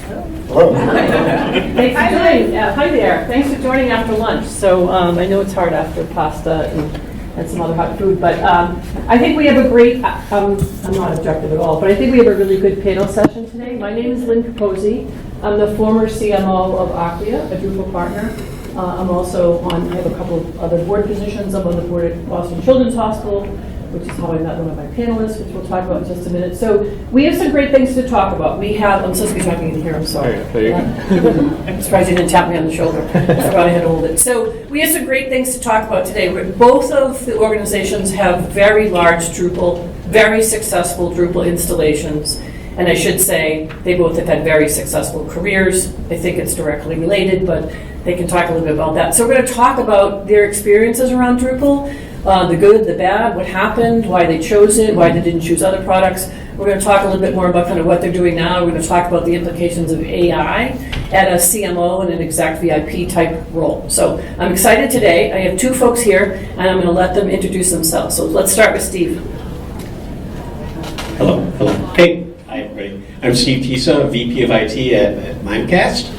Hello. Thanks for joining. Hi there. Thanks for joining after lunch. So I know it's hard after pasta and some other hot food, but I think we have a great, I'm not objective at all, but I think we have a really good panel session today. My name is Lynn Capozzi. I'm the former CMO of Acquia, a Drupal partner. I'm also I have a couple of other board positions. I'm on the board at Boston Children's Hospital, which is how I met one of my panelists, which we'll talk about in just a minute. So we have some great things to talk about. I'm supposed to be talking in here, I'm sorry. I'm surprised you didn't tap me on the shoulder. I forgot I had to hold it. So we have some great things to talk about today. Both of the organizations have very large Drupal, very successful Drupal installations. And I should say, they both have had very successful careers. I think it's directly related, but they can talk a little bit about that. So we're going to talk about their experiences around Drupal, the good, the bad, what happened, why they chose it, why they didn't choose other products. We're going to talk a little bit more about kind of what they're doing now. We're going to talk about the implications of AI at a CMO and an exec VIP type role. So I'm excited today. I have two folks here, and I'm going to let them introduce themselves. So let's start with Steve. Hello. Hey. Hi, everybody. I'm Steve Tisa, VP of IT at Mimecast.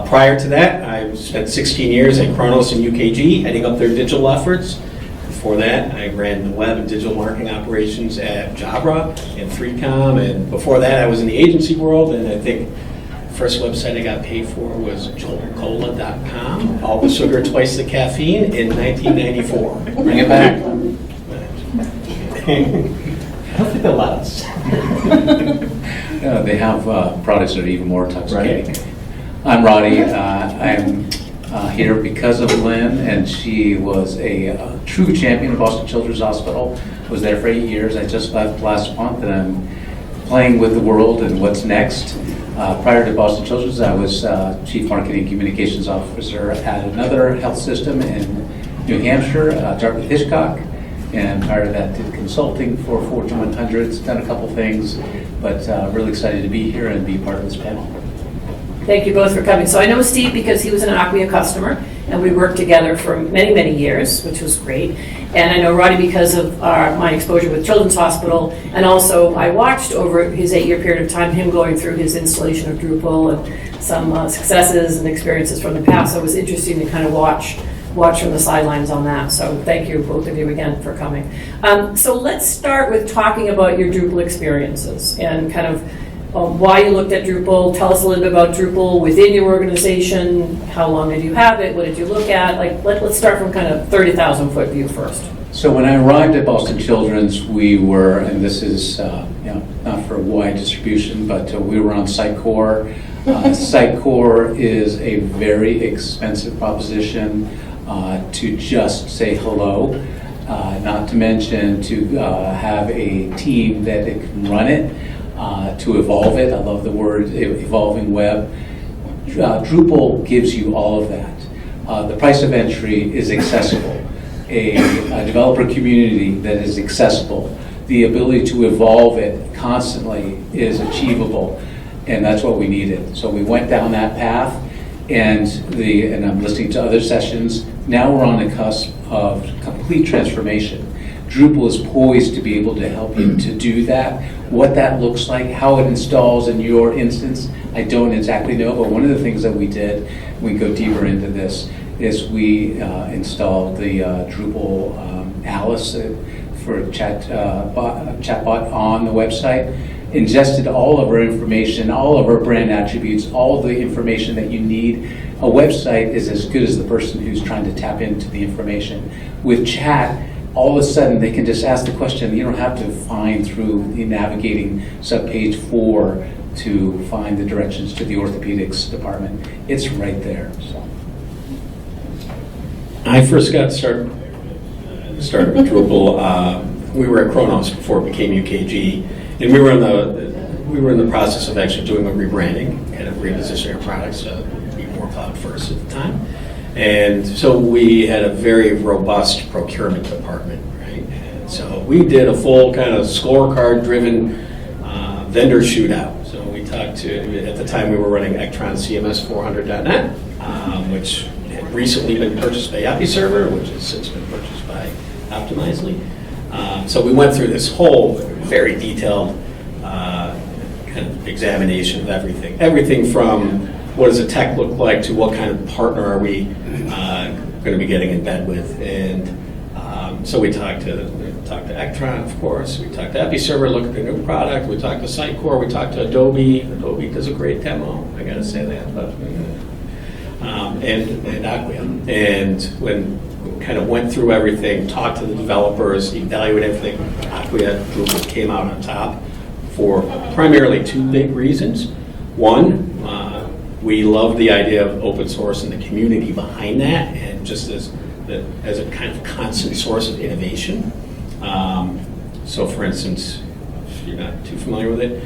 Prior to that, I spent 16 years at Kronos and UKG, heading up their digital efforts. Before that, I ran the web and digital marketing operations at Jabra and 3Com. And before that, I was in the agency world, and I think the first website I got paid for was joltcola.com. All the sugar, twice the caffeine in 1994. Bring it back. I don't think they'll let us. They have products that are even more intoxicating. Right. I'm Roddy. I'm here because of Lynn, and she was a true champion of Boston Children's Hospital. Was there for 8 years. I just left last month, and I'm playing with the world and what's next. Prior to Boston Children's, I was Chief Marketing Communications Officer at another health system in New Hampshire, Dartmouth Hitchcock. And prior to that, did consulting for Fortune 100s, done a couple things, but really excited to be here and be part of this panel. Thank you both for coming. So I know Steve because he was an Acquia customer, and we worked together for many, many years, which was great. And I know Roddy because of my exposure with Children's Hospital, and also I watched over his 8-year period of time him going through his installation of Drupal and some successes and experiences from the past. So it was interesting to kind of watch from the sidelines on that. So thank you, both of you, again, for coming. So let's start with talking about your Drupal experiences and kind of why you looked at Drupal. Tell us a little bit about Drupal within your organization. How long did you have it? What did you look at? Let's start from kind of 30,000-foot view first. So when I arrived at Boston Children's, we were, and this is not for a wide distribution, but we were on Sitecore. Sitecore is a very expensive proposition. To just say hello, not to mention to have a team that it can run it, to evolve it. I love the word evolving web. Drupal gives you all of that. The price of entry is accessible. A developer community that is accessible. The ability to evolve it constantly is achievable, and that's what we needed. So we went down that path. And I'm listening to other sessions. Now we're on the cusp of complete transformation. Drupal is poised to be able to help you to do that. What that looks like, how it installs in your instance, I don't exactly know. But one of the things that we did, we go deeper into this, is we installed the Drupal Alice for chatbot on the website. Ingested all of our information, all of our brand attributes, all the information that you need. A website is as good as the person who's trying to tap into the information. With chat, all of a sudden they can just ask the question. You don't have to find through the navigating subpage 4 to find the directions to the orthopedics department. It's right there. So. I first got started with Drupal. We were at Kronos before it became UKG. And we were in the process of actually doing a rebranding, kind of repositioning our products to be more cloud first at the time. And so we had a very robust procurement department, right? And so we did a full kind of scorecard-driven vendor shootout. So we talked to, at the time we were running Ectron CMS 400.net, which had recently been purchased by Server, which has since been purchased by Optimizely. So we went through this whole very detailed kind of examination of everything. Everything from what does a tech look like to what kind of partner are we going to be getting in bed with. And so we talked to Ectron, of course. We talked to EpiServer, look at their new product. We talked to Sitecore. We talked to Adobe. Adobe does a great demo. I got to say that. But, and Acquia. And when we kind of went through everything, talked to the developers, evaluated everything, Acquia Drupal came out on top for primarily two big reasons. One, we love the idea of open source and the community behind that, and just as a kind of constant source of innovation. So for instance, if you're not too familiar with it,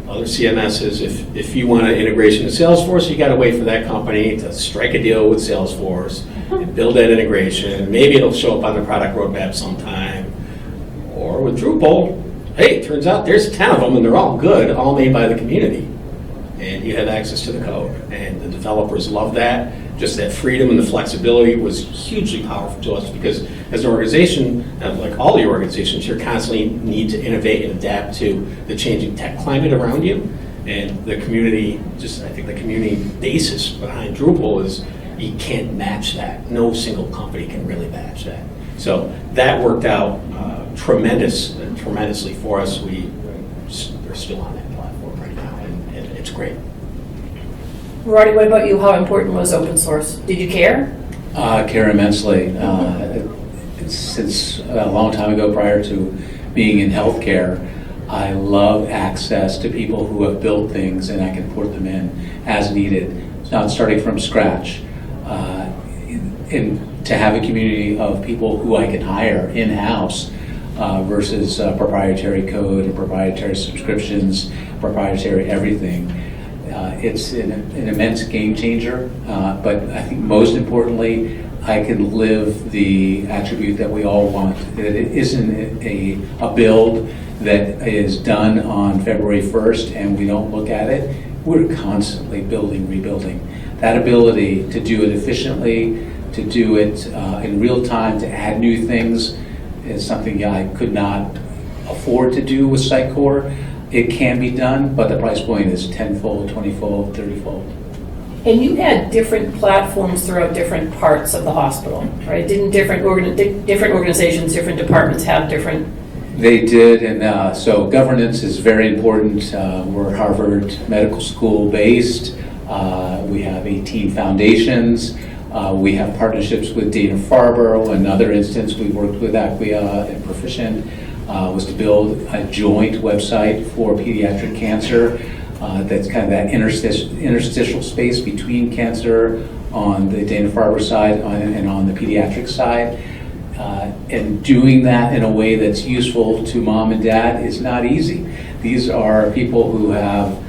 other CMSs, if you want an integration to Salesforce, you got to wait for that company to strike a deal with Salesforce and build that integration. Maybe it'll show up on the product roadmap sometime. Or with Drupal, hey, it turns out there's 10 of them and they're all good, all made by the community. And you have access to the code. And the developers love that. Just that freedom and the flexibility was hugely powerful to us, because as an organization, like all the organizations, you constantly need to innovate and adapt to the changing tech climate around you. And the community, I think the community basis behind Drupal is you can't match that. No single company can really match that. So that worked out tremendously for us. We're still on that platform right now, and it's great. Roddy, what about you? How important was open source? Did you care? Care immensely. Since a long time ago, prior to being in healthcare, I love access to people who have built things and I can port them in as needed. It's not starting from scratch. And to have a community of people who I can hire in-house versus proprietary code and proprietary subscriptions, proprietary everything. It's an immense game changer, but I think most importantly, I can live the attribute that we all want. That it isn't a build that is done on February 1st and we don't look at it. We're constantly building, rebuilding. That ability to do it efficiently, to do it in real time, to add new things is something I could not afford to do with Sitecore. It can be done, but the price point is 10-fold, 20-fold, 30-fold. And you had different platforms throughout different parts of the hospital, right? Didn't different organizations, different departments have different? They did, and so governance is very important. We're Harvard Medical School based. We have 18 foundations. We have partnerships with Dana-Farber. Another instance, we worked with Acquia and Proficient. Was to build a joint website for pediatric cancer that's kind of that interstitial space between cancer on the Dana-Farber side and on the pediatric side. And doing that in a way that's useful to mom and dad is not easy. These are people who have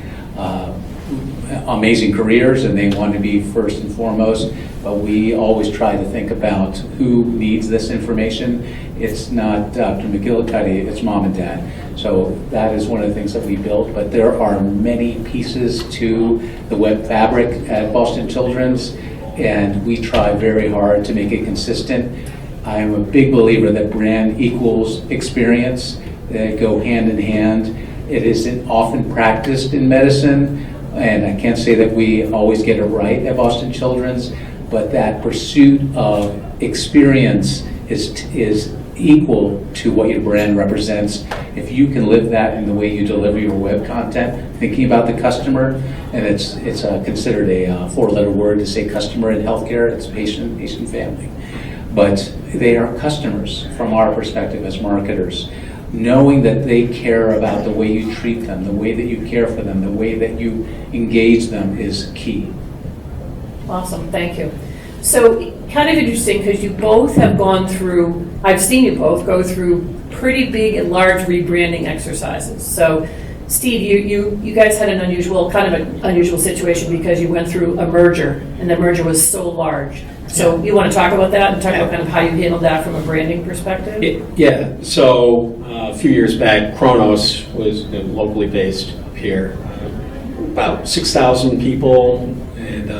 amazing careers and they want to be first and foremost, but we always try to think about who needs this information. It's not Dr. McGillicuddy, it's mom and dad. So that is one of the things that we built, but there are many pieces to the web fabric at Boston Children's, and we try very hard to make it consistent. I am a big believer that brand equals experience. They go hand in hand. It isn't often practiced in medicine, and I can't say that we always get it right at Boston Children's, but that pursuit of experience is equal to what your brand represents. If you can live that in the way you deliver your web content, thinking about the customer, and it's considered a four-letter word to say customer in healthcare, it's patient family. But they are customers from our perspective as marketers. Knowing that they care about the way you treat them, the way that you care for them, the way that you engage them is key. Awesome, thank you. So kind of interesting because you both have gone through, I've seen you both go through pretty big and large rebranding exercises. So Steve, you guys had an unusual situation because you went through a merger and the merger was so large. So you want to talk about that and talk about kind of how you handled that from a branding perspective? Yeah, so a few years back, Kronos was locally based up here, about 6,000 people, and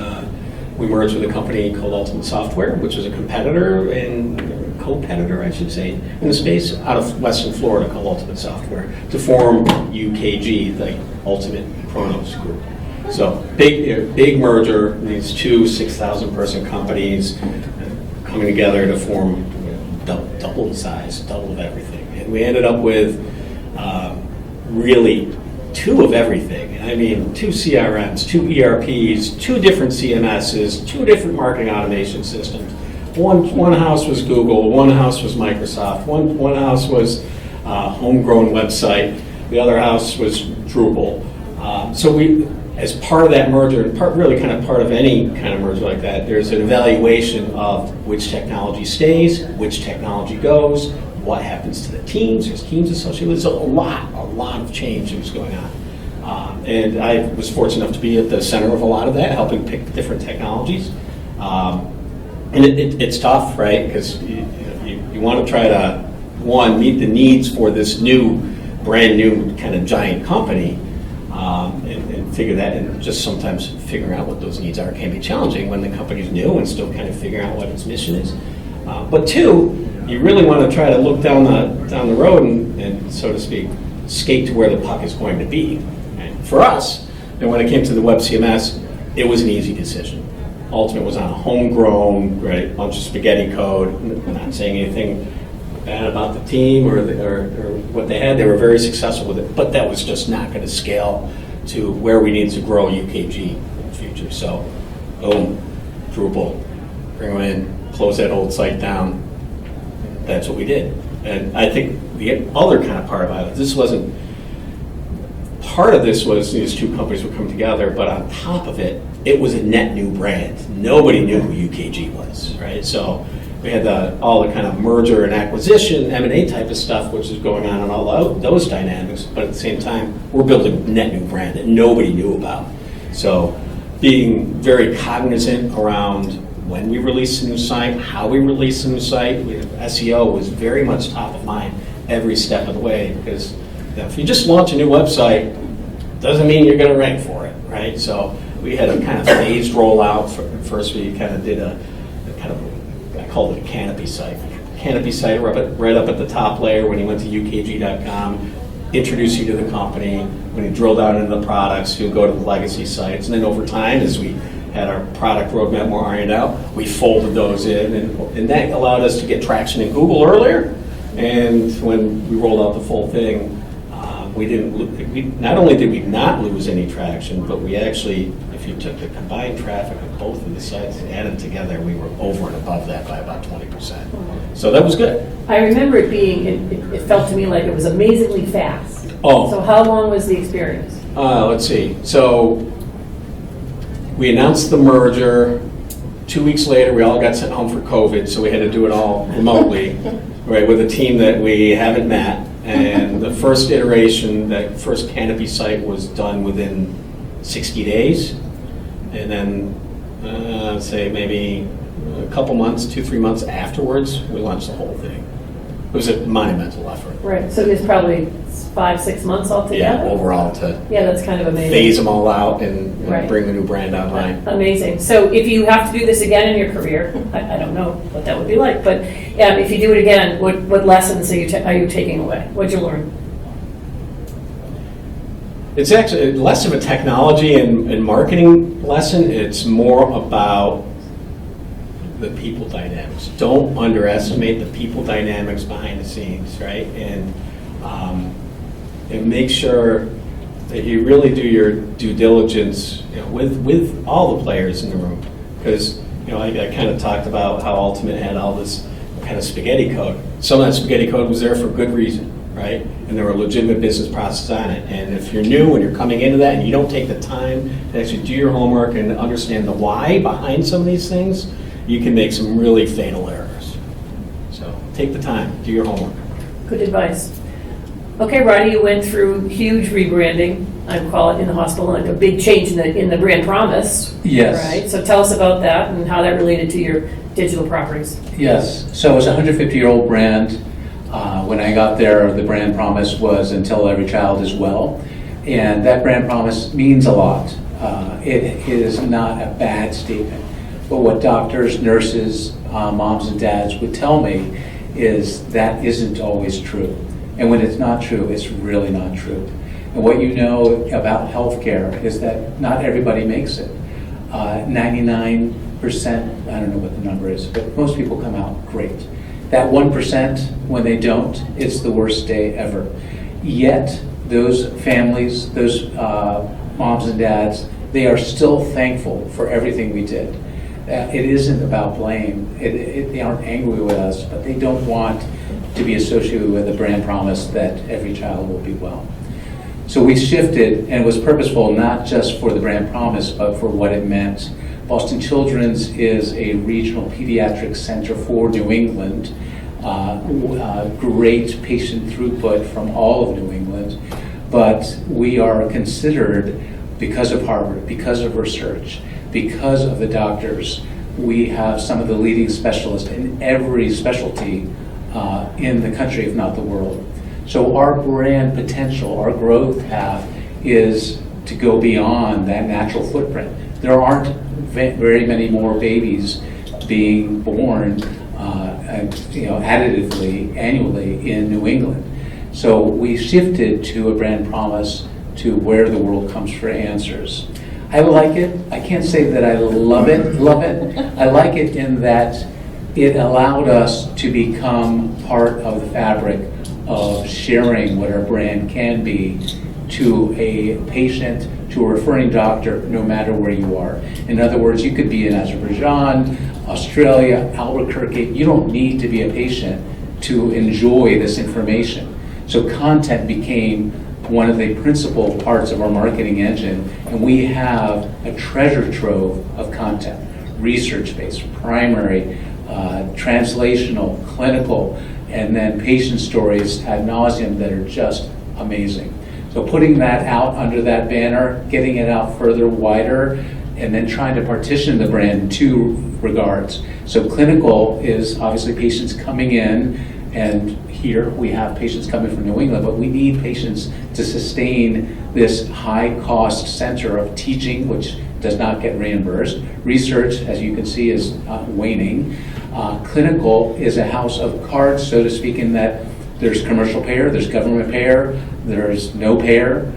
we merged with a company called Ultimate Software, which was a competitor, and competitor, I should say, in the space out of Western Florida called Ultimate Software to form UKG, the Ultimate Chronos Group. So big merger, these two 6,000 person companies coming together to form double the size, double of everything. And we ended up with really two of everything. I mean, two CRMs, two ERPs, two different CMSs, two different marketing automation systems. One house was Google, one house was Microsoft, one house was homegrown website, the other house was Drupal. So we, as part of that merger, and really kind of part of any kind of merger like that, there's an evaluation of which technology stays, which technology goes, what happens to the teams. There's teams associated with it. So a lot of change that was going on. And I was fortunate enough to be at the center of a lot of that, helping pick different technologies. And it's tough, right? Because you want to try to, one, meet the needs for this brand new kind of giant company, and figure that, and just sometimes figuring out what those needs are can be challenging when the company's new and still kind of figuring out what its mission is. But two, you really want to try to look down the road and so to speak, skate to where the puck is going to be. Right? For us, and when it came to the web CMS, it was an easy decision. Ultimate was on a homegrown, right, bunch of spaghetti code. I'm not saying anything bad about the team or what they had. They were very successful with it, but that was just not going to scale to where we need to grow UKG in the future. So, boom, Drupal, bring them in, close that old site down. That's what we did. And I think the other kind of part about it, part of this was these two companies were coming together, but on top of it, it was a net new brand. Nobody knew who UKG was, right? So we had all the kind of merger and acquisition, M&A type of stuff, which is going on and all those dynamics, but at the same time, we're building a net new brand that nobody knew about. So being very cognizant around when we release a new site, how we release a new site, SEO was very much top of mind every step of the way, because if you just launch a new website, doesn't mean you're going to rank for it, right? So we had a kind of phased rollout. First, we kind of did I called it a canopy site. Canopy site right up at the top layer when you went to ukg.com, introduce you to the company. When you drill down into the products, you'll go to the legacy sites. And then over time, as we had our product roadmap more ironed out, we folded those in. And that allowed us to get traction in Google earlier. And when we rolled out the full thing, not only did we not lose any traction, but we actually, if you took the combined traffic of both of the sites and added together, we were over and above that by about 20%. So that was good. I remember it being, it felt to me like it was amazingly fast. Oh. So how long was the experience? Let's see. So we announced the merger. 2 weeks later, we all got sent home for COVID, so we had to do it all remotely, right, with a team that we haven't met. And the first iteration, that first Canopy site was done within 60 days. And then, I'd say maybe a couple months, 2-3 months afterwards, we launched the whole thing. It was a monumental effort. Right, so it was probably 5-6 months altogether? Yeah, overall Yeah, that's kind of amazing. phase them all out and Right. bring the new brand online. Amazing. So if you have to do this again in your career, I don't know what that would be like, but if you do it again, what lessons are you taking away? What'd you learn? It's actually less of a technology and marketing lesson. It's more about the people dynamics. Don't underestimate the people dynamics behind the scenes, right? And make sure that you really do your due diligence, with all the players in the room. Because I kind of talked about how Ultimate had all this kind of spaghetti code. Some of that spaghetti code was there for good reason, right? And there were legitimate business processes on it. And if you're new and you're coming into that and you don't take the time to actually do your homework and understand the why behind some of these things, you can make some really fatal errors. So take the time, do your homework. Good advice. Okay, Roddy, you went through huge rebranding, I call it in the hospital, like a big change in the brand promise. Yes. Right, so tell us about that and how that related to your digital properties. Yes, so it's a 150-year-old brand. When I got there, the brand promise was until every child is well. And that brand promise means a lot. It is not a bad statement. But what doctors, nurses, moms and dads would tell me is that isn't always true. And when it's not true, it's really not true. And what you know about healthcare is that not everybody makes it. 99%, I don't know what the number is, but most people come out great. That 1%, when they don't, it's the worst day ever. Yet, those families, those moms and dads, they are still thankful for everything we did. It isn't about blame. They aren't angry with us, but they don't want to be associated with a brand promise that every child will be well. So we shifted, and it was purposeful not just for the brand promise, but for what it meant. Boston Children's is a regional pediatric center for New England. Great patient throughput from all of New England, but we are considered, because of Harvard, because of research, because of the doctors, we have some of the leading specialists in every specialty in the country, if not the world. So our brand potential, our growth path is to go beyond that natural footprint. There aren't very many more babies being born additively annually in New England. So we shifted to a brand promise to where the world comes for answers. I like it. I can't say that I love it. I like it in that it allowed us to become part of the fabric of sharing what our brand can be to a patient, to a referring doctor, no matter where you are. In other words, you could be in Azerbaijan, Australia, Albuquerque. You don't need to be a patient to enjoy this information. So content became one of the principal parts of our marketing engine, and we have a treasure trove of content, research-based, primary, translational, clinical, and then patient stories ad nauseum that are just amazing. So putting that out under that banner, getting it out further, wider, and then trying to partition the brand in two regards. So clinical is obviously patients coming in, and here we have patients coming from New England, but we need patients to sustain this high-cost center of teaching, which does not get reimbursed. Research, as you can see, is waning. Clinical is a house of cards, so to speak, in that there's commercial payer, there's government payer, there's no payer,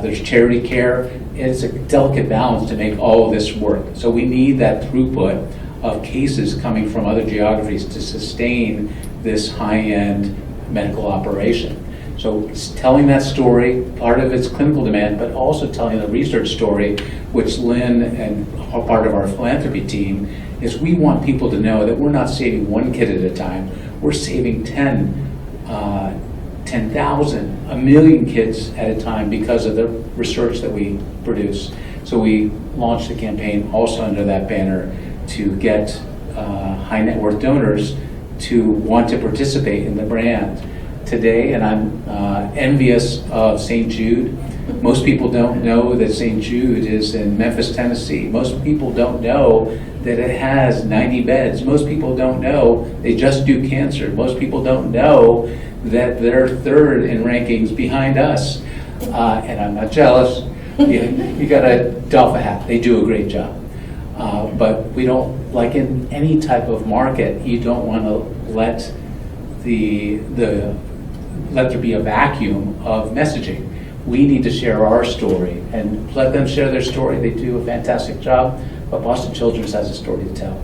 there's charity care. It's a delicate balance to make all of this work. So we need that throughput of cases coming from other geographies to sustain this high-end medical operation. So it's telling that story, part of its clinical demand, but also telling the research story, which Lynn and part of our philanthropy team is we want people to know that we're not saving one kid at a time, we're saving 10,000, a million kids at a time because of the research that we produce. So we launched a campaign also under that banner to get high net worth donors to want to participate in the brand. Today, and I'm envious of St. Jude. Most people don't know that St. Jude is in Memphis, Tennessee. Most people don't know that it has 90 beds. Most people don't know they just do cancer. Most people don't know that they're third in rankings behind us. And I'm not jealous. You got to doff a hat. They do a great job. But we don't, like in any type of market, you don't want to let there be a vacuum of messaging. We need to share our story and let them share their story. They do a fantastic job, but Boston Children's has a story to tell.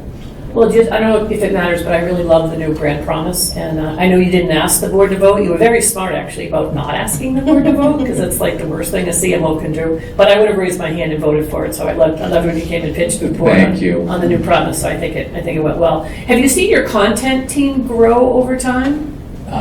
Well, I don't know if it matters, but I really love the new brand promise. And I know you didn't ask the board to vote. You were very smart, actually, about not asking the board to vote, because it's like the worst thing a CMO can do. But I would have raised my hand and voted for it. So I loved when you came and pitched the board on the new promise. So I think it went well. Have you seen your content team grow over time?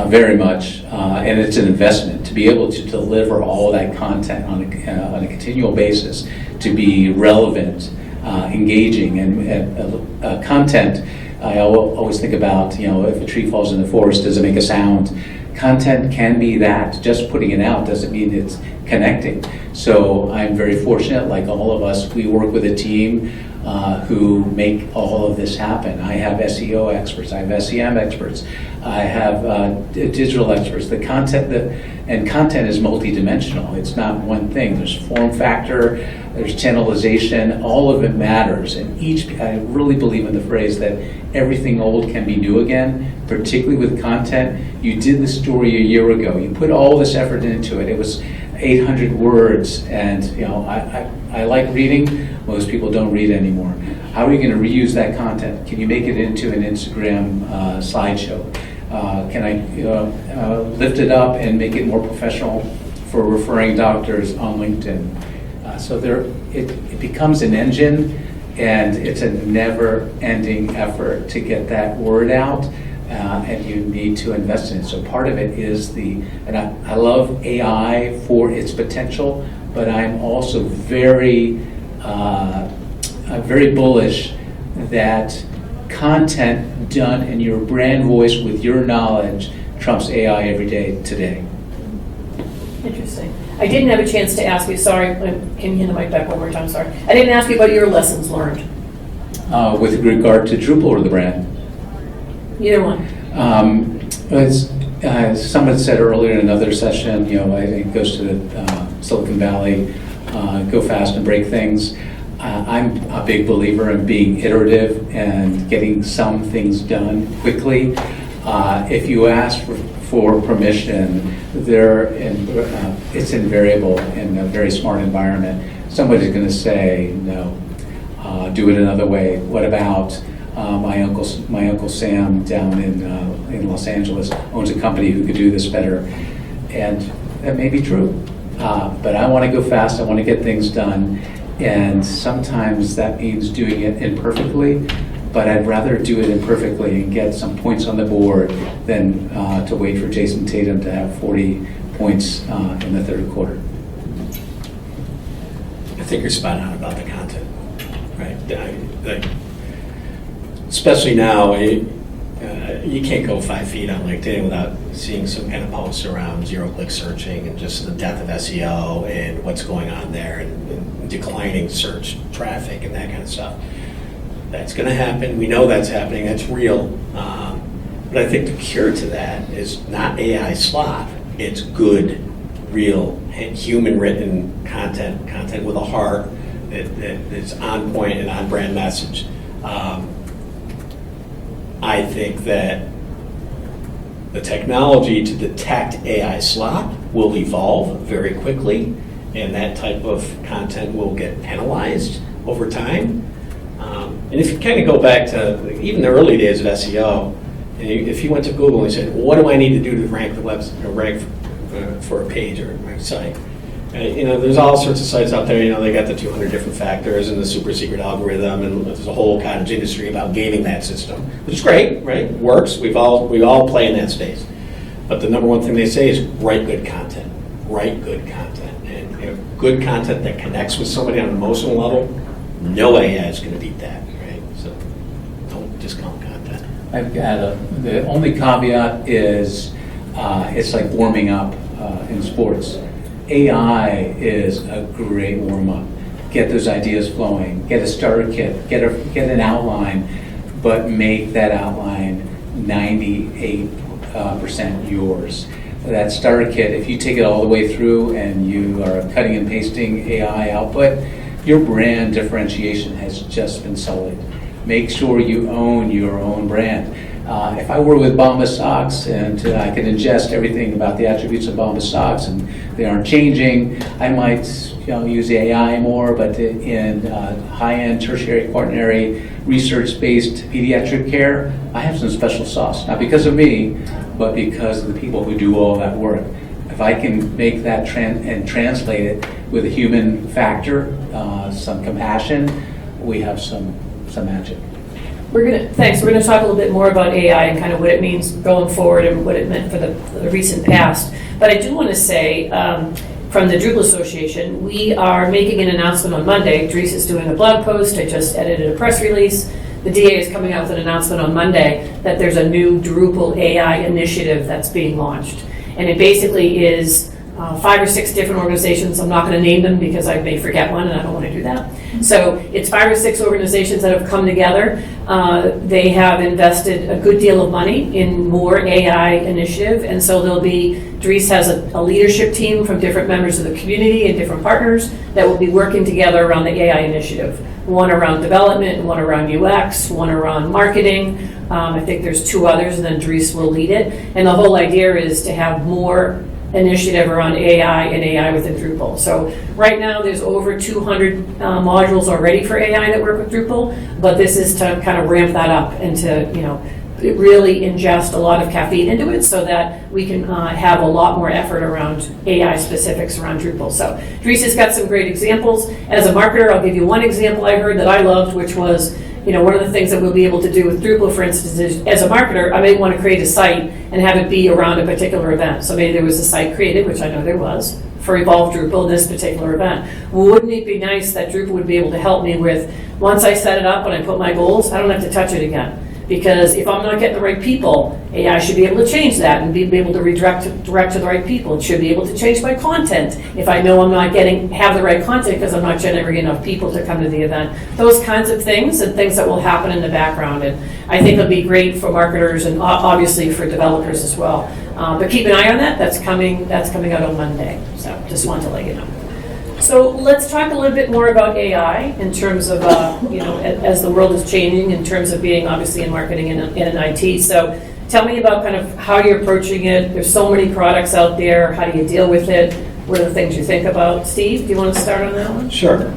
Very much, and it's an investment to be able to deliver all that content on a continual basis, to be relevant, engaging, and content. I always think about, if a tree falls in the forest, does it make a sound? Content can be that. Just putting it out doesn't mean it's connecting. So I'm very fortunate, like all of us, we work with a team who make all of this happen. I have SEO experts, I have SEM experts, I have digital experts. The content and content is multidimensional. It's not one thing. There's form factor, there's channelization, all of it matters. And I really believe in the phrase that everything old can be new again, particularly with content. You did the story a year ago. You put all this effort into it. It was 800 words, and I like reading. Most people don't read anymore. How are you going to reuse that content? Can you make it into an Instagram slideshow? Can I lift it up and make it more professional for referring doctors on LinkedIn? So it becomes an engine, and it's a never-ending effort to get that word out, and you need to invest in it. So part of it is and I love AI for its potential, but I'm also very bullish that content done in your brand voice with your knowledge trumps AI every day today. Interesting. I didn't have a chance to ask you, sorry, can you hand the mic back one more time, sorry. I didn't ask you about your lessons learned. With regard to Drupal or the brand? Either one. Someone said earlier in another session, I think it goes to the Silicon Valley, go fast and break things. I'm a big believer in being iterative and getting some things done quickly. If you ask for permission, it's invariable in a very smart environment. Somebody's going to say, no, do it another way. What about my uncle Sam down in Los Angeles owns a company who could do this better? And that may be true. But I want to go fast. I want to get things done. And sometimes that means doing it imperfectly, but I'd rather do it imperfectly and get some points on the board than to wait for Jason Tatum to have 40 points in the third quarter. I think you're spot on about the content, right? Especially now, you can't go 5 feet on LinkedIn without seeing some kind of posts around zero-click searching and just the death of SEO and what's going on there and declining search traffic and that kind of stuff. That's going to happen. We know that's happening. That's real. But I think the cure to that is not AI slop. It's good, real, human-written content with a heart that's on point and on brand message. I think that the technology to detect AI slop will evolve very quickly, and that type of content will get penalized over time. And if you kind of go back to even the early days of SEO, if you went to Google and said, what do I need to do to rank the website or rank for a page or a site? There's all sorts of sites out there. They got the 200 different factors and the super secret algorithm, and there's a whole cottage industry about gaming that system, which is great, right? It works. We all play in that space. But the number one thing they say is write good content. Write good content, and good content that connects with somebody on an emotional level. No AI is going to beat that, right? So don't discount content. I've got the only caveat is it's like warming up in sports. AI is a great warm-up. Get those ideas flowing. Get a starter kit. Get an outline, but make that outline 98% yours. That starter kit, if you take it all the way through and you are cutting and pasting AI output, your brand differentiation has just been sullied. Make sure you own your own brand. If I were with Bombas socks and I could ingest everything about the attributes of Bombas socks and they aren't changing, I might use AI more, but in high-end tertiary, quaternary, research-based pediatric care, I have some special sauce. Not because of me, but because of the people who do all that work. If I can make that and translate it with a human factor, some compassion, we have some magic. Thanks. We're going to talk a little bit more about AI and kind of what it means going forward and what it meant for the recent past. But I do want to say, from the Drupal Association, we are making an announcement on Monday. Dries is doing a blog post. I just edited a press release. The DA is coming out with an announcement on Monday that there's a new Drupal AI initiative that's being launched. And it basically is 5 or 6 different organizations. I'm not going to name them because I may forget one and I don't want to do that. So it's 5 or 6 organizations that have come together. They have invested a good deal of money in more AI initiative, and so there'll be, Dries has a leadership team from different members of the community and different partners that will be working together around the AI initiative. One around development, one around UX, one around marketing. I think there's 2 others, and then Dries will lead it. And the whole idea is to have more initiative around AI and AI within Drupal. So right now there's over 200 modules already for AI that work with Drupal, but this is to kind of ramp that up and to, really ingest a lot of caffeine into it so that we can have a lot more effort around AI specifics around Drupal. So Dries has got some great examples. As a marketer, I'll give you one example I heard that I loved, which was, one of the things that we'll be able to do with Drupal, for instance, is as a marketer, I may want to create a site and have it be around a particular event. So maybe there was a site created, which I know there was, for EvolveDrupal in this particular event. Well, wouldn't it be nice that Drupal would be able to help me with, once I set it up and I put my goals, I don't have to touch it again. Because if I'm not getting the right people, AI should be able to change that and be able to direct to the right people. It should be able to change my content if I know I'm not have the right content because I'm not generating enough people to come to the event. Those kinds of things and things that will happen in the background. And I think it'll be great for marketers and obviously for developers as well. But keep an eye on that. That's coming out on Monday. So just wanted to let you know. So let's talk a little bit more about AI in terms of, as the world is changing in terms of being obviously in marketing and in IT. So tell me about kind of how you're approaching it. There's so many products out there. How do you deal with it? What are the things you think about? Steve, do you want to start on that one? Sure.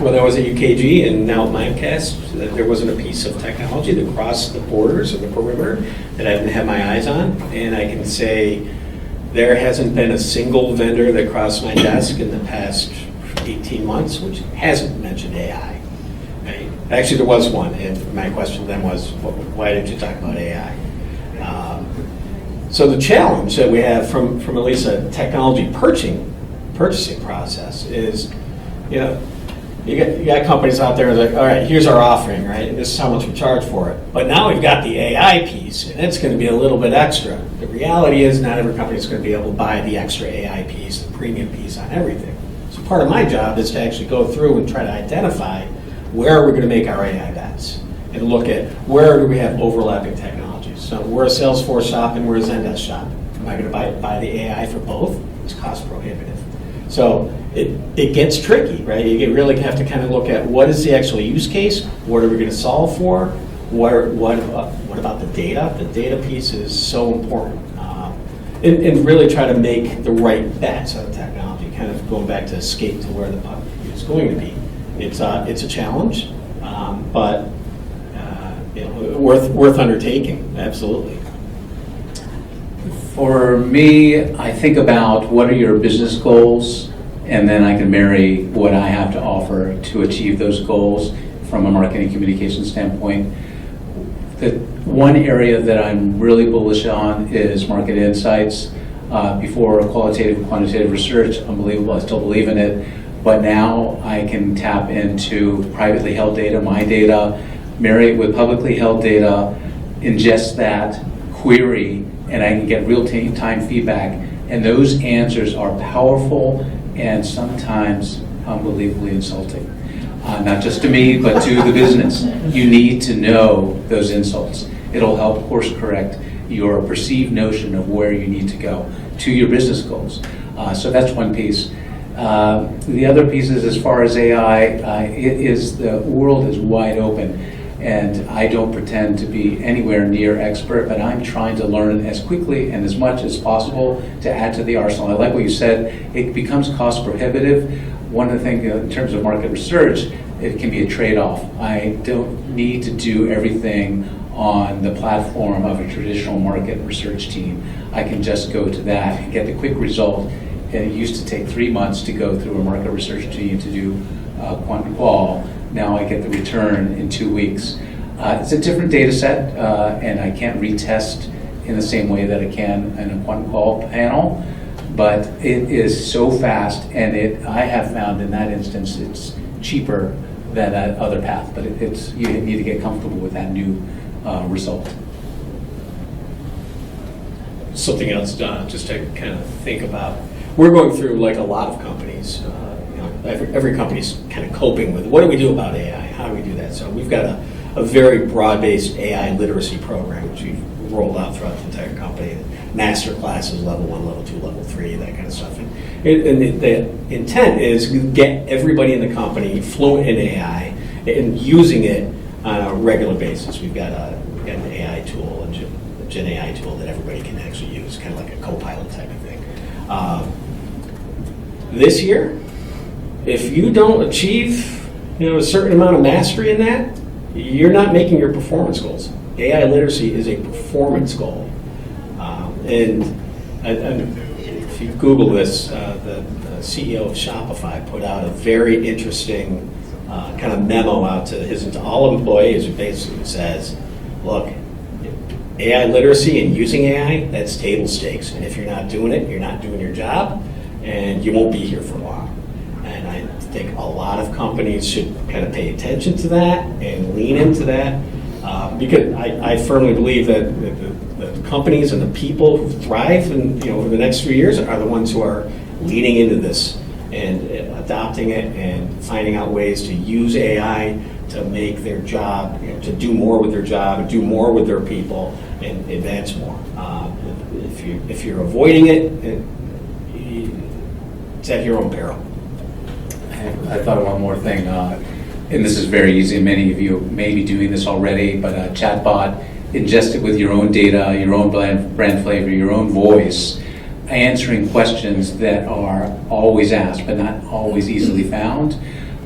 When I was at UKG and now at Mimecast, there wasn't a piece of technology that crossed the borders or the perimeter that I didn't have my eyes on. And I can say there hasn't been a single vendor that crossed my desk in the past 18 months which hasn't mentioned AI. Right? Actually, there was one, and my question then was, why didn't you talk about AI? So the challenge that we have from at least a technology purchasing process is, you got companies out there that are like, all right, here's our offering, right? And this is how much we charge for it. But now we've got the AI piece, and it's going to be a little bit extra. The reality is not every company is going to be able to buy the extra AI piece, the premium piece on everything. So part of my job is to actually go through and try to identify where we're going to make our AI bets and look at where do we have overlapping technologies. So we're a Salesforce shop and we're a Zendesk shop. Am I going to buy the AI for both? It's cost prohibitive. So it gets tricky, right? You really have to kind of look at what is the actual use case, what are we going to solve for, what about the data? The data piece is so important. And really try to make the right bets on technology, kind of going back to skate to where the puck is going to be. It's a challenge, but worth undertaking, absolutely. For me, I think about what are your business goals, and then I can marry what I have to offer to achieve those goals from a marketing communication standpoint. The one area that I'm really bullish on is market insights. Before qualitative and quantitative research, unbelievable, I still believe in it, but now I can tap into privately held data, my data, marry it with publicly held data, ingest that, query, and I can get real-time feedback. And those answers are powerful and sometimes unbelievably insulting. Not just to me, but to the business. You need to know those insults. It'll help course correct your perceived notion of where you need to go to your business goals. So that's one piece. The other piece is, as far as AI, the world is wide open. And I don't pretend to be anywhere near expert, but I'm trying to learn as quickly and as much as possible to add to the arsenal. I like what you said, it becomes cost prohibitive. One of the things in terms of market research, it can be a trade-off. I don't need to do everything on the platform of a traditional market research team. I can just go to that and get the quick result. And it used to take 3 months to go through a market research team to do quant and qual. Now I get the return in 2 weeks. It's a different data set, and I can't retest in the same way that I can in a quant and qual panel, but it is so fast, and I have found in that instance it's cheaper than that other path, but you need to get comfortable with that new result. something else just to kind of think about. We're going through, like a lot of companies, every company's kind of coping with, what do we do about AI? How do we do that? So we've got a very broad-based AI literacy program, which we've rolled out throughout the entire company. Master classes, level 1, level 2, level 3, that kind of stuff. And the intent is we get everybody in the company fluent in AI and using it on a regular basis. We've got an AI tool, a Gen AI tool that everybody can actually use, kind of like a co-pilot type of thing. This year, if you don't achieve, a certain amount of mastery in that, you're not making your performance goals. AI literacy is a performance goal. If you Google this, the CEO of Shopify put out a very interesting kind of memo out to all employees, who basically says, look, AI literacy and using AI, that's table stakes. And if you're not doing it, you're not doing your job, and you won't be here for long. And I think a lot of companies should kind of pay attention to that and lean into that, because I firmly believe that the companies and the people who thrive over the next 3 years are the ones who are leaning into this and adopting it and finding out ways to use AI to make their job, to do more with their job and do more with their people and advance more. If you're avoiding it, it's at your own peril. I thought of one more thing, and this is very easy. Many of you may be doing this already, but a chatbot ingested with your own data, your own brand flavor, your own voice, answering questions that are always asked but not always easily found.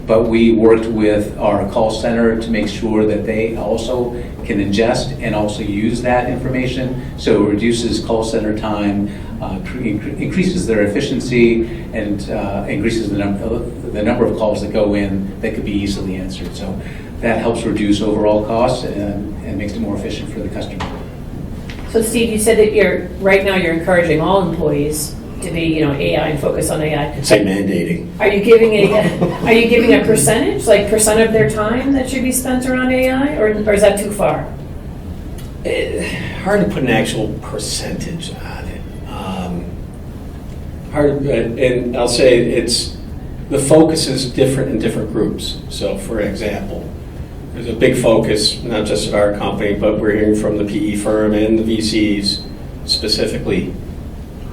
But we worked with our call center to make sure that they also can ingest and also use that information, so it reduces call center time, increases their efficiency, and increases the number of calls that go in that could be easily answered. So that helps reduce overall costs and makes it more efficient for the customer. So Steve, you said that right now you're encouraging all employees to be, AI and focus on AI. It's like mandating. Are you giving a percentage, like percent of their time that should be spent around AI, or is that too far? Hard to put an actual percentage on it. And I'll say the focus is different in different groups. So, for example, there's a big focus, not just at our company, but we're hearing from the PE firm and the VCs specifically.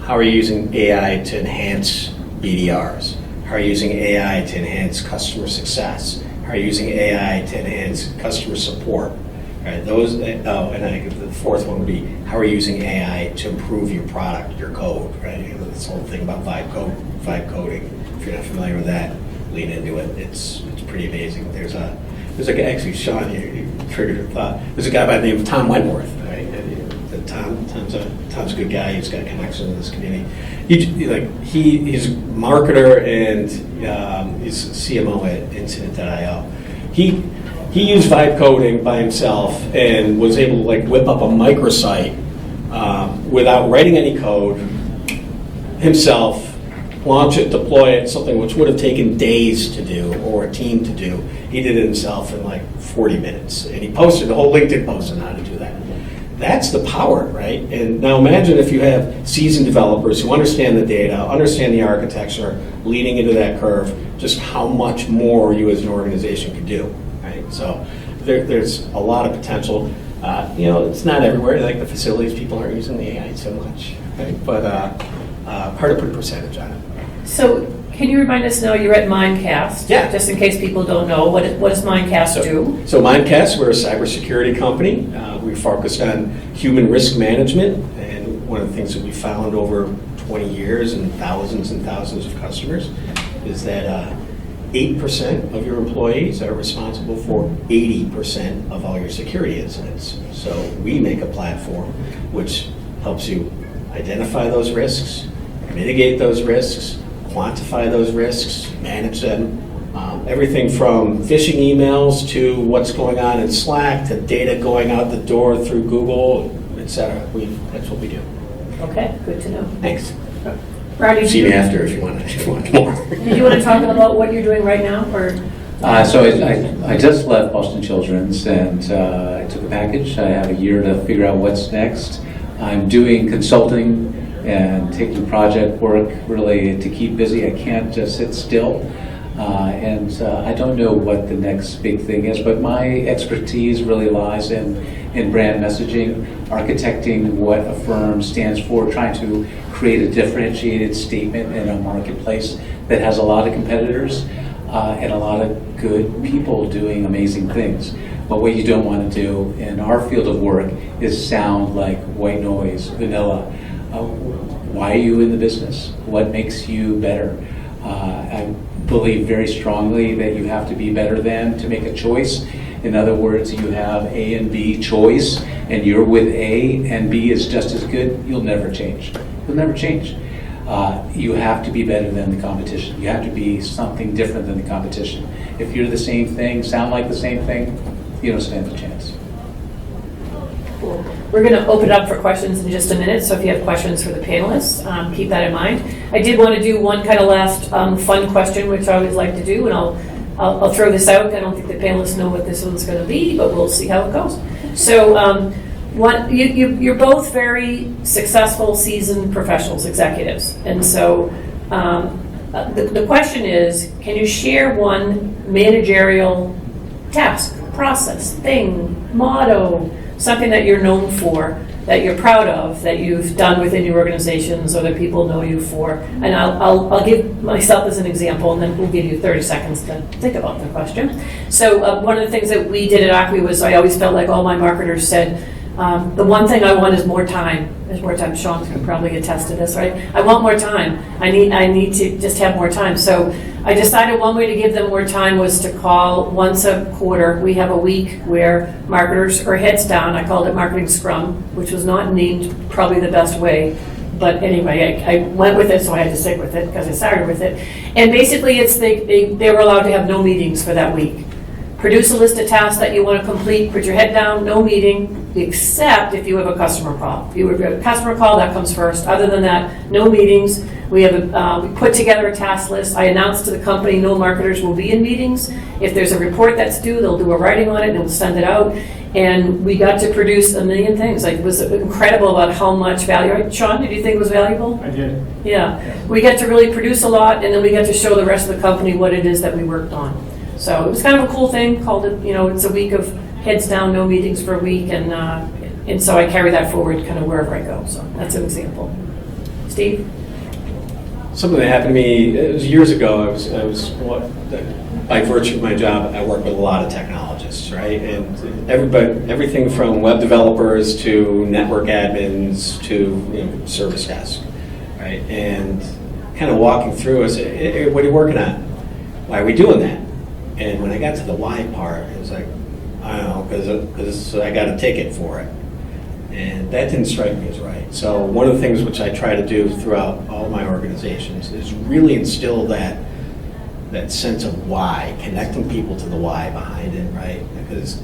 How are you using AI to enhance BDRs? How are you using AI to enhance customer success? How are you using AI to enhance customer support? Right, and I think the fourth one would be, how are you using AI to improve your product, your code? Right, this whole thing about vibe coding. If you're not familiar with that, lean into it. It's pretty amazing. There's a guy, actually, Sean, you triggered a thought. There's a guy by the name of Tom Wentworth. Right? Tom's a good guy. He's got connections in this community. He's a marketer and he's CMO at Incident.io. He used vibe coding by himself and was able to whip up a microsite without writing any code himself, launch it, deploy it, something which would have taken days to do or a team to do. He did it himself in 40 minutes. And he posted a whole LinkedIn post on how to do that. That's the power, right? And now imagine if you have seasoned developers who understand the data, understand the architecture, leading into that curve, just how much more you as an organization could do, right? So there's a lot of potential. It's not everywhere. Like the facilities, people aren't using the AI so much, right? But hard to put a percentage on it. So can you remind us now, you're at Mimecast? Yeah. Just in case people don't know, what does Mimecast do? So Mimecast, we're a cybersecurity company. We focused on human risk management, and one of the things that we found over 20 years and thousands of customers is that 8% of your employees are responsible for 80% of all your security incidents. So we make a platform which helps you identify those risks, mitigate those risks, quantify those risks, manage them. Everything from phishing emails to what's going on in Slack to data going out the door through Google, etc. That's what we do. Okay, good to know. Thanks. Brownie, See me after if you want more. Did you want to talk about what you're doing right now? So I just left Boston Children's, and I took a package. I have a year to figure out what's next. I'm doing consulting and taking project work really to keep busy. I can't just sit still. And I don't know what the next big thing is, but my expertise really lies in brand messaging, architecting what a firm stands for, trying to create a differentiated statement in a marketplace that has a lot of competitors and a lot of good people doing amazing things. But what you don't want to do in our field of work is sound like white noise, vanilla. Why are you in the business? What makes you better? I believe very strongly that you have to be better than to make a choice. In other words, you have A and B choice, and you're with A, and B is just as good. You'll never change. You'll never change. You have to be better than the competition. You have to be something different than the competition. If you're the same thing, sound like the same thing, you don't stand a chance. Cool. We're going to open it up for questions in just a minute, so if you have questions for the panelists, keep that in mind. I did want to do one kind of last fun question, which I always like to do, and I'll throw this out. I don't think the panelists know what this one's going to be, but we'll see how it goes. So you're both very successful, seasoned professionals, executives, and so the question is, can you share one managerial task, process, thing, motto, something that you're known for, that you're proud of, that you've done within your organizations or that people know you for? And I'll give myself as an example, and then we'll give you 30 seconds to think about the question. So one of the things that we did at Acme was I always felt like all my marketers said, the one thing I want is more time. There's more time. Sean can probably attest to this, right? I want more time. I need to just have more time. So I decided one way to give them more time was to call once a quarter. We have a week where marketers are heads down. I called it Marketing Scrum, which was not named probably the best way. But anyway, I went with it, so I had to stick with it because I started with it. And basically, it's they were allowed to have no meetings for that week. Produce a list of tasks that you want to complete, put your head down, no meeting, except if you have a customer call. If you have a customer call, that comes first. Other than that, no meetings. We have we put together a task list. I announced to the company no marketers will be in meetings. If there's a report that's due, they'll do a writing on it and we'll send it out. And we got to produce a million things. Like, it was incredible about how much value. Right? Sean, did you think it was valuable? I did. Yeah. We got to really produce a lot, and then we got to show the rest of the company what it is that we worked on. So it was kind of a cool thing. Called it, it's a week of heads down, no meetings for a week, and so I carry that forward kind of wherever I go. So that's an example. Steve? Something that happened to me, it was years ago. I was by virtue of my job, I work with a lot of technologists, right? And everything from web developers to network admins to service desk, right? And kind of walking through, I said, hey, what are you working on? Why are we doing that? And when I got to the why part, it was like, I don't know, because I got a ticket for it. And that didn't strike me as right. So one of the things which I try to do throughout all my organizations is really instill that sense of why, connecting people to the why behind it, right? Because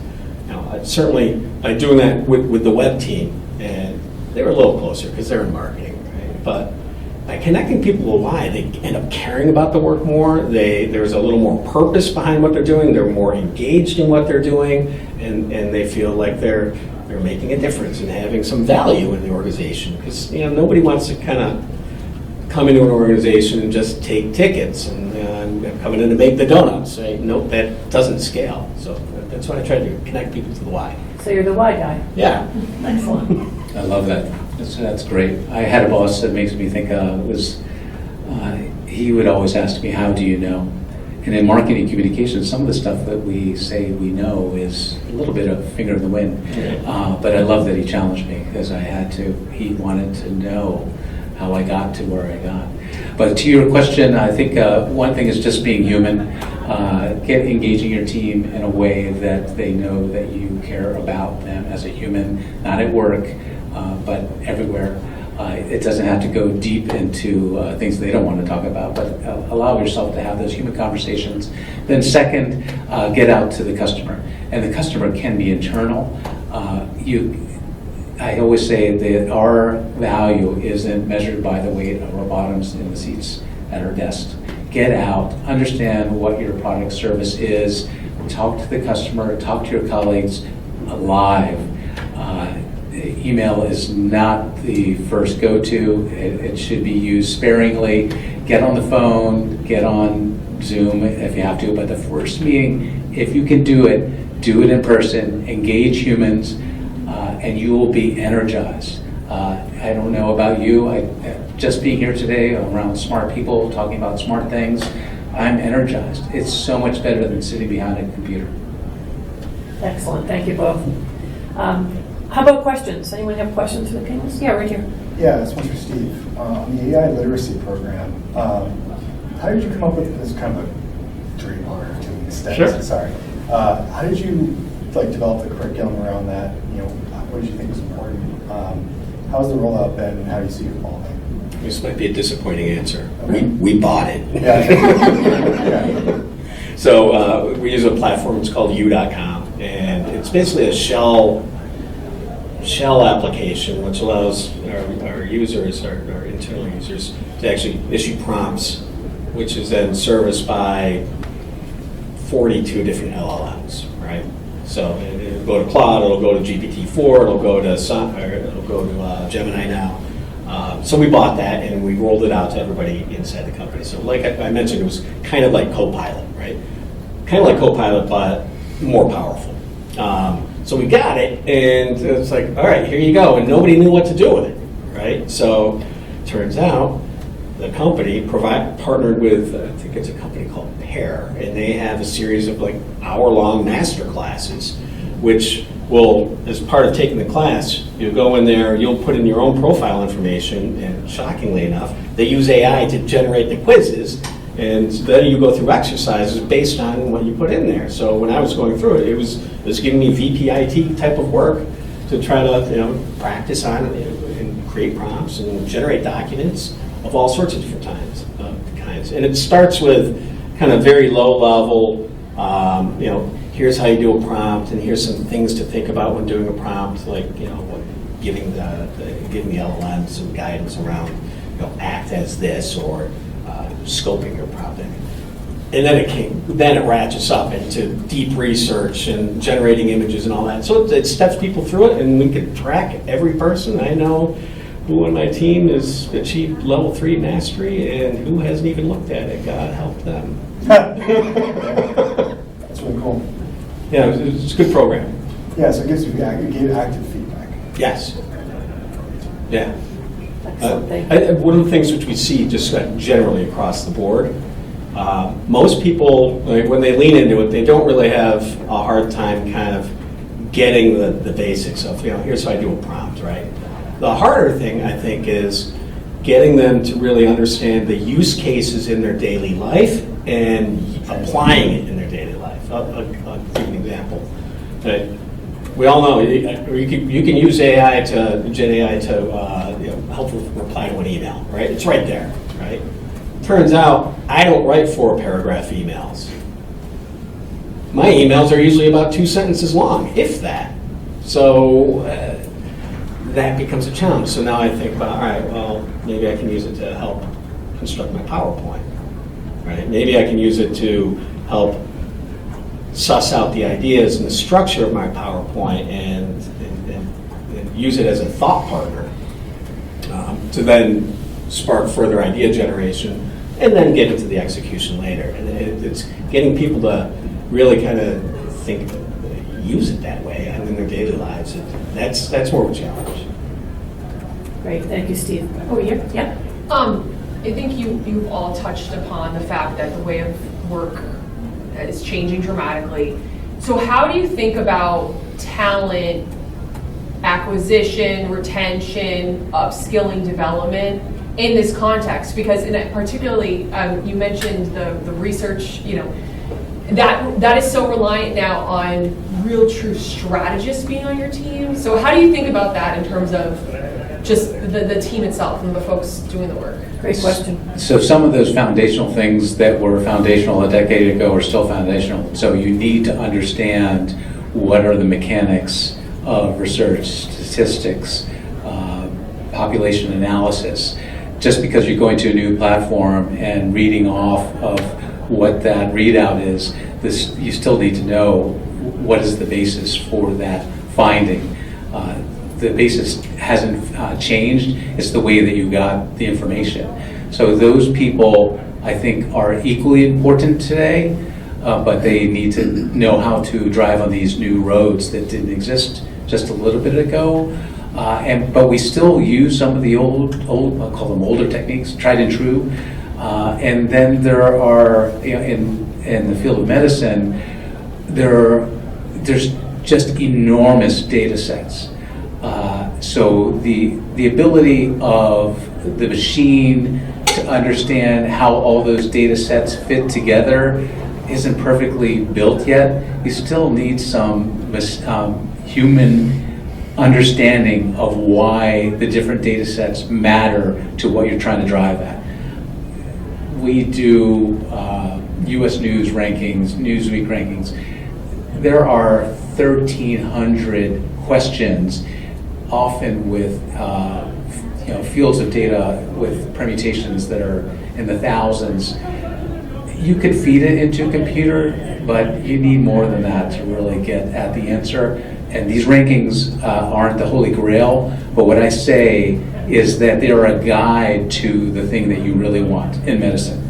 certainly by doing that with the web team, and they were a little closer because they're in marketing, right? But by connecting people to why, they end up caring about the work more. There's a little more purpose behind what they're doing. They're more engaged in what they're doing, and they feel like they're making a difference and having some value in the organization. Because nobody wants to kind of come into an organization and just take tickets and I'm coming in to make the donuts. Right? Nope, that doesn't scale. So that's why I try to connect people to the why. So you're the why guy. Yeah. Excellent. I love that. That's great. I had a boss that makes me think he would always ask me, how do you know? And in marketing communications, some of the stuff that we say we know is a little bit of finger in the wind. But I love that he challenged me because he wanted to know how I got to where I got. But to your question, I think one thing is just being human. Engaging your team in a way that they know that you care about them as a human, not at work, but everywhere. It doesn't have to go deep into things they don't want to talk about, but allow yourself to have those human conversations. Then second, get out to the customer. And the customer can be internal. I always say that our value isn't measured by the weight of our bottoms in the seats at our desk. Get out, understand what your product service is, talk to the customer, talk to your colleagues live. email is not the first go-to. It should be used sparingly. Get on the phone, get on Zoom if you have to, but the first meeting, if you can do it in person, engage humans, and you will be energized. I don't know about you, just being here today around smart people talking about smart things, I'm energized. It's so much better than sitting behind a computer. Excellent, thank you both. How about questions? Anyone have questions for the panelists? Yeah, right here. Yeah, this one's for Steve. On the AI literacy program, how did you come up with this kind of a dream or to an extent? Sure. Sorry. How did you develop the curriculum around that? What did you think was important? How's the rollout been, and how do you see it evolving? This might be a disappointing answer. Okay. We bought it. Yeah. Yeah. So we use a platform, it's called u.com, and it's basically a shell application which allows our users, our internal users, to actually issue prompts, which is then serviced by 42 different LLMs, right? So it'll go to Claude, it'll go to GPT-4, it'll go to Gemini now. So we bought that and we rolled it out to everybody inside the company. So like I mentioned, it was kind of like Copilot, right? Kind of like Copilot, but more powerful. So we got it, and it's like, all right, here you go, and nobody knew what to do with it, right? So turns out the company partnered with, I think it's a company called Pear, and they have a series of hour-long master classes, which will, as part of taking the class, you'll go in there, you'll put in your own profile information, and shockingly enough, they use AI to generate the quizzes, and then you go through exercises based on what you put in there. So when I was going through it, it was giving me VPIT type of work to try to practice on and create prompts and generate documents of all sorts of different kinds. And it starts with kind of very low level, here's how you do a prompt, and here's some things to think about when doing a prompt, giving the LLM some guidance around, act as this, or scoping your prompt. And then it ratchets up into deep research and generating images and all that. So it steps people through it, and we can track every person. I know who on my team has achieved level 3 mastery and who hasn't even looked at it. God help them. That's really cool. Yeah, it's a good program. Yeah, so it gives you active feedback. Yes. Yeah. Excellent, thank you. One of the things which we see just generally across the board, most people, when they lean into it, they don't really have a hard time kind of getting the basics of, here's how I do a prompt, right? The harder thing, I think, is getting them to really understand the use cases in their daily life and applying it in their daily life. I'll give you an example. We all know you can use Gen AI to help reply to an email, right? It's right there, right? Turns out I don't write 4-paragraph emails. My emails are usually about 2 sentences long, if that. So that becomes a challenge. So now I think about, all right, well, maybe I can use it to help construct my PowerPoint, right? Maybe I can use it to help suss out the ideas and the structure of my PowerPoint and use it as a thought partner to then spark further idea generation and then get into the execution later. And it's getting people to really kind of use it that way in their daily lives. That's more of a challenge. Great, thank you, Steve. Oh, yeah. I think you've all touched upon the fact that the way of work is changing dramatically. So how do you think about talent acquisition, retention, upskilling, development in this context? Because particularly, you mentioned the research, that is so reliant now on real true strategists being on your team. So how do you think about that in terms of just the team itself and the folks doing the work? Great question. So some of those foundational things that were foundational a decade ago are still foundational. So you need to understand what are the mechanics of research, statistics, population analysis. Just because you're going to a new platform and reading off of what that readout is, you still need to know what is the basis for that finding. the basis hasn't changed. It's the way that you got the information. So those people, I think, are equally important today, but they need to know how to drive on these new roads that didn't exist just a little bit ago. But we still use some of the old, I'll call them older techniques, tried and true. And then there are, in the field of medicine, there's just enormous data sets. So the ability of the machine to understand how all those data sets fit together isn't perfectly built yet. You still need some human understanding of why the different data sets matter to what you're trying to drive at. We do US News rankings, Newsweek rankings. There are 1,300 questions, often with fields of data with permutations that are in the thousands. You could feed it into a computer, but you need more than that to really get at the answer. And these rankings aren't the holy grail, but what I say is that they're a guide to the thing that you really want in medicine.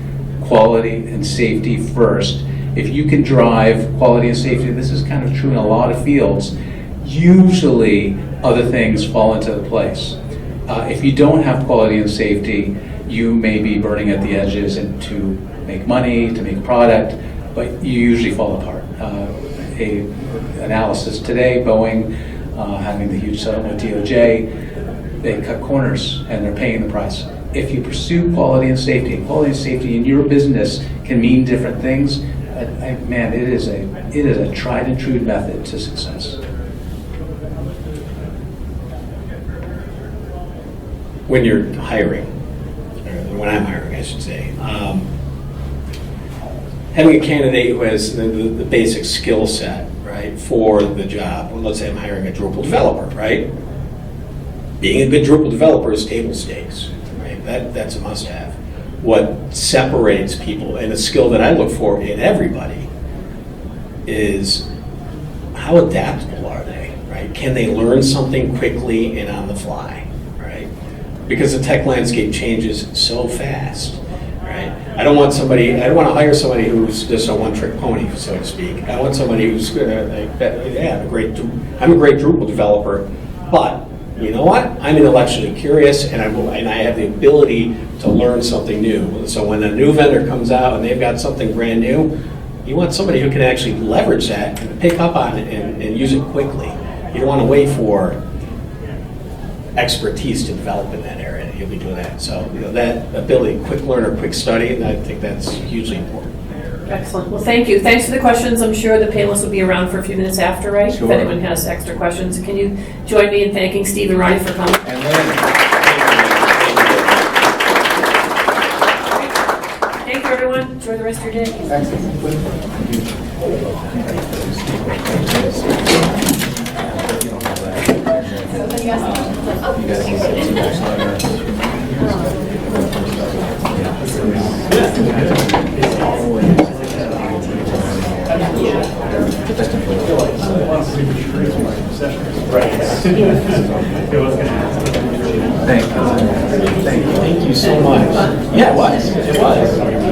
Quality and safety first. If you can drive quality and safety, this is kind of true in a lot of fields, usually other things fall into place. If you don't have quality and safety, you may be burning at the edges and to make money, to make a product, but you usually fall apart. Analysis today, Boeing having the huge settlement with DOJ, they cut corners and they're paying the price. If you pursue quality and safety in your business can mean different things, man, it is a tried and true method to success. When you're hiring, or when I'm hiring, I should say, having a candidate who has the basic skill set, right, for the job. Well, let's say I'm hiring a Drupal developer, right? Being a good Drupal developer is table stakes, right? That's a must-have. What separates people, and a skill that I look for in everybody, is how adaptable are they, right? Can they learn something quickly and on the fly, right? Because the tech landscape changes so fast, right? I don't want to hire somebody who's just a one-trick pony, so to speak. I want somebody who's I'm a great Drupal developer, but you know what? I'm intellectually curious, and I have the ability to learn something new. So when a new vendor comes out and they've got something brand new, you want somebody who can actually leverage that and pick up on it and use it quickly. You don't want to wait for expertise to develop in that area. You'll be doing that. So that ability, quick learner, quick study, and I think that's hugely important. Excellent. Well, thank you. Thanks for the questions. I'm sure the panelists will be around for a few minutes after, right? Sure. If anyone has extra questions. Can you join me in thanking Steve and Ronnie for coming? And then, Thank you, everyone. Enjoy the rest of your day. Thank you so much. Yeah, it was.